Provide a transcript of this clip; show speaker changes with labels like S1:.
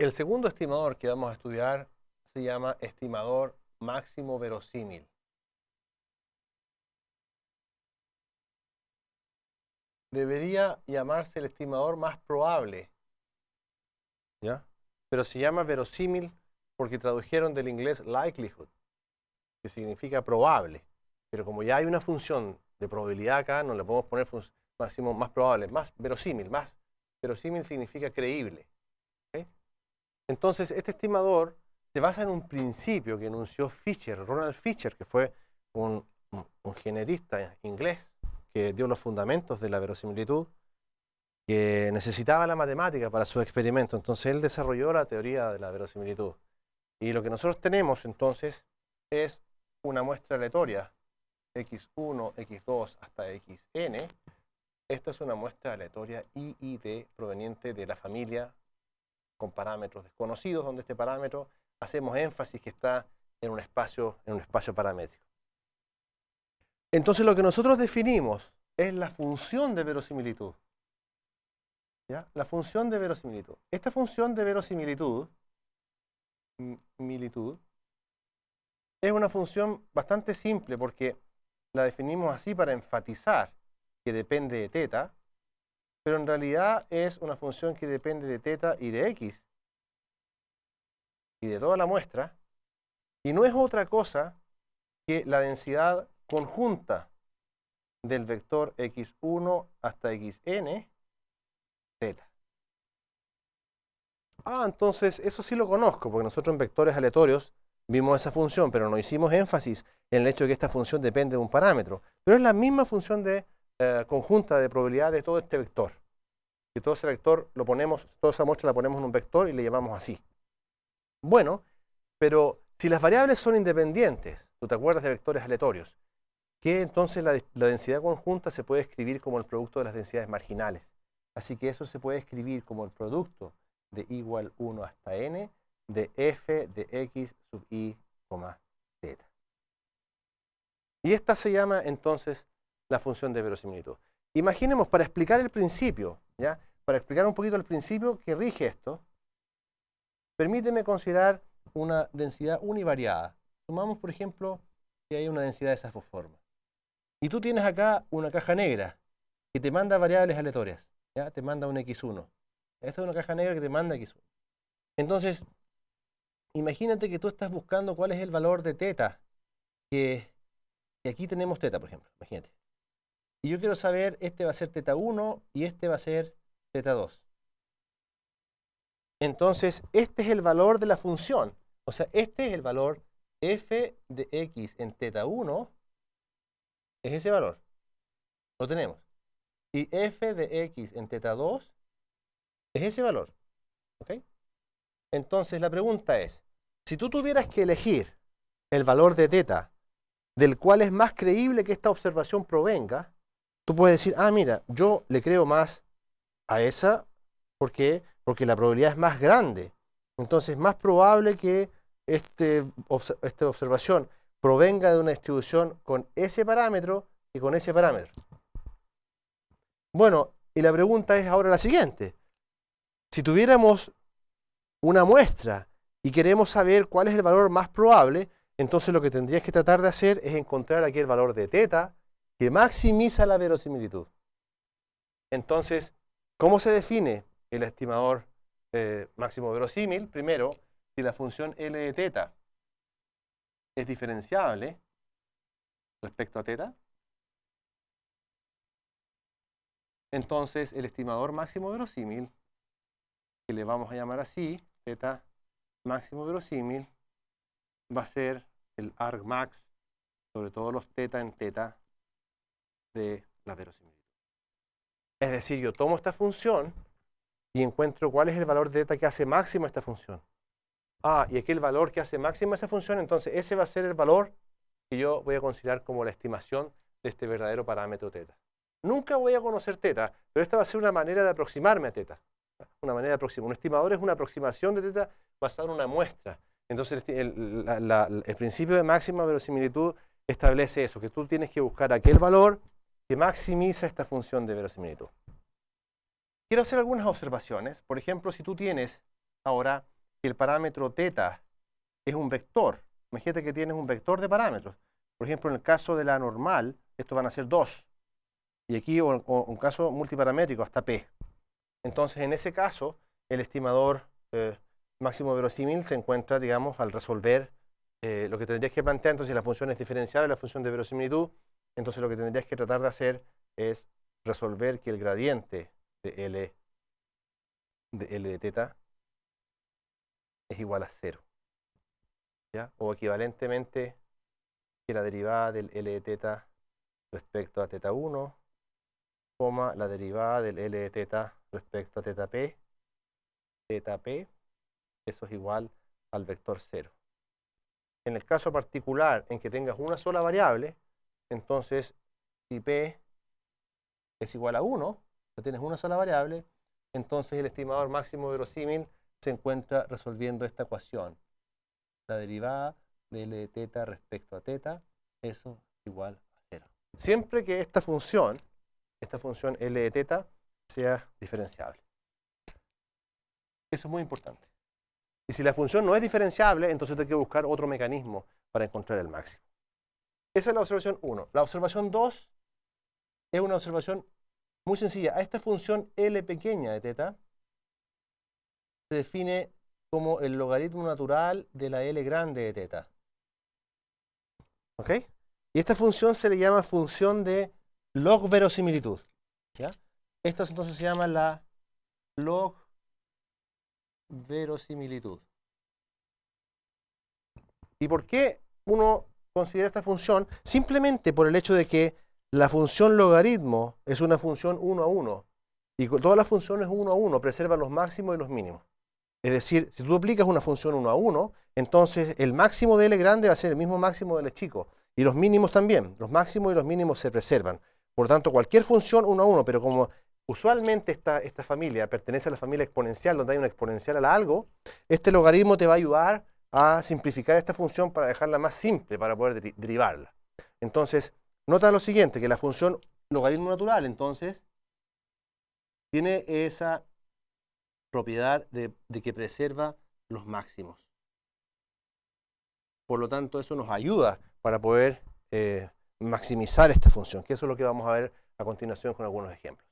S1: El segundo estimador que vamos a estudiar se llama estimador máximo verosímil. Debería llamarse el estimador más probable, ¿ya? Pero se llama verosímil porque tradujeron del inglés likelihood, que significa probable. Pero como ya hay una función de probabilidad acá, no le podemos poner máximo más probable, más verosímil. Más verosímil significa creíble. ¿Okay? Entonces, este estimador se basa en un principio que enunció Fisher, Ronald Fisher, que fue un genetista inglés que dio los fundamentos de la verosimilitud, que necesitaba la matemática para su experimento. Entonces, él desarrolló la teoría de la verosimilitud. Y lo que nosotros tenemos, entonces, es una muestra aleatoria, x1, x2 hasta xn. Esta es una muestra aleatoria IID proveniente de la familia con parámetros desconocidos, donde este parámetro hacemos énfasis que está en un espacio paramétrico. Entonces lo que nosotros definimos es la función de verosimilitud. ¿Ya? La función de verosimilitud. Esta función de verosimilitud es una función bastante simple porque la definimos así para enfatizar que depende de teta, pero en realidad es una función que depende de teta y de x y de toda la muestra, y no es otra cosa que la densidad conjunta del vector x1 hasta xn teta. Entonces eso sí lo conozco, porque nosotros en vectores aleatorios vimos esa función, pero no hicimos énfasis en el hecho de que esta función depende de un parámetro. Pero es la misma función de conjunta de probabilidad de todo este vector. Y todo ese vector lo ponemos, toda esa muestra la ponemos en un vector y le llamamos así. Bueno, pero si las variables son independientes, tú te acuerdas de vectores aleatorios, que entonces la densidad conjunta se puede escribir como el producto de las densidades marginales. Así que eso se puede escribir como el producto de igual 1 hasta n de f de x sub i, teta. Y esta se llama entonces la función de verosimilitud. Imaginemos, para explicar el principio, ¿ya? Para explicar un poquito el principio que rige esto, permíteme considerar una densidad univariada. Tomamos, por ejemplo, que hay una densidad de esa forma. Y tú tienes acá una caja negra que te manda variables aleatorias. ¿Ya? Te manda un x1. Esta es una caja negra que te manda x1. Entonces, imagínate que tú estás buscando cuál es el valor de teta. Que aquí tenemos teta, por ejemplo. Imagínate. Y yo quiero saber, este va a ser teta 1 y este va a ser teta 2. Entonces, este es el valor de la función. O sea, este es el valor f de x en teta 1. Es ese valor. Lo tenemos. Y f de x en teta 2 es ese valor. ¿Ok? Entonces, la pregunta es, si tú tuvieras que elegir el valor de teta del cual es más creíble que esta observación provenga, tú puedes decir, mira, yo le creo más a esa, ¿por qué? Porque la probabilidad es más grande. Entonces es más probable que esta observación provenga de una distribución con ese parámetro que con ese parámetro. Bueno, y la pregunta es ahora la siguiente. Si tuviéramos una muestra y queremos saber cuál es el valor más probable, entonces lo que tendrías que tratar de hacer es encontrar aquí el valor de teta que maximiza la verosimilitud. Entonces, ¿cómo se define el estimador máximo verosímil? Primero, si la función L de teta es diferenciable respecto a teta, entonces el estimador máximo verosímil, que le vamos a llamar así, teta máximo verosímil, va a ser el argmax sobre todos los teta en teta de la verosimilitud. Es decir, yo tomo esta función y encuentro cuál es el valor de teta que hace máxima esta función. Y aquí el valor que hace máxima esa función, entonces ese va a ser el valor que yo voy a considerar como la estimación de este verdadero parámetro teta. Nunca voy a conocer teta, pero esta va a ser una manera de aproximarme a teta. Una manera de aproximar. Un estimador es una aproximación de teta basada en una muestra. Entonces el principio de máxima verosimilitud establece eso, que tú tienes que buscar aquel valor que maximiza esta función de verosimilitud. Quiero hacer algunas observaciones. Por ejemplo, si tú tienes ahora que el parámetro θ es un vector. Imagínate que tienes un vector de parámetros. Por ejemplo, en el caso de la normal, estos van a ser 2. Y aquí, o un caso multiparamétrico, hasta p. Entonces, en ese caso, el estimador máximo verosímil se encuentra, digamos, al resolver lo que tendrías que plantear. Entonces, si la función es diferenciable, la función de verosimilitud, entonces lo que tendrías que tratar de hacer es resolver que el gradiente de L de θ es igual a 0. ¿Ya? O equivalentemente, que la derivada del L de θ respecto a θ1, la derivada del L de θ respecto a θp, eso es igual al vector 0. En el caso particular en que tengas una sola variable, entonces si p es igual a 1, ya tienes una sola variable, entonces el estimador máximo verosímil se encuentra resolviendo esta ecuación. La derivada de L de θ respecto a θ, eso es igual a 0. Siempre que esta función L de θ sea diferenciable. Eso es muy importante. Y si la función no es diferenciable, entonces hay que buscar otro mecanismo para encontrar el máximo. Esa es la observación 1. La observación 2 es una observación muy sencilla. A esta función L pequeña de θ se define como el logaritmo natural de la L grande de θ. ¿Ok? Y esta función se le llama función de log verosimilitud. ¿Ya? Esto entonces se llama la log verosimilitud. ¿Y por qué uno considera esta función? Simplemente por el hecho de que la función logaritmo es una función 1 a 1. Y todas las funciones 1 a 1 preservan los máximos y los mínimos. Es decir, si tú aplicas una función 1 a 1, entonces el máximo de L grande va a ser el mismo máximo de L chico. Y los mínimos también. Los máximos y los mínimos se preservan. Por lo tanto, cualquier función 1 a 1, pero como usualmente esta familia pertenece a la familia exponencial, donde hay una exponencial a la algo, este logaritmo te va a ayudar a simplificar esta función para dejarla más simple, para poder derivarla. Entonces, nota lo siguiente, que la función logaritmo natural, entonces, tiene esa propiedad de que preserva los máximos. Por lo tanto, eso nos ayuda para poder maximizar esta función, que eso es lo que vamos a ver a continuación con algunos ejemplos.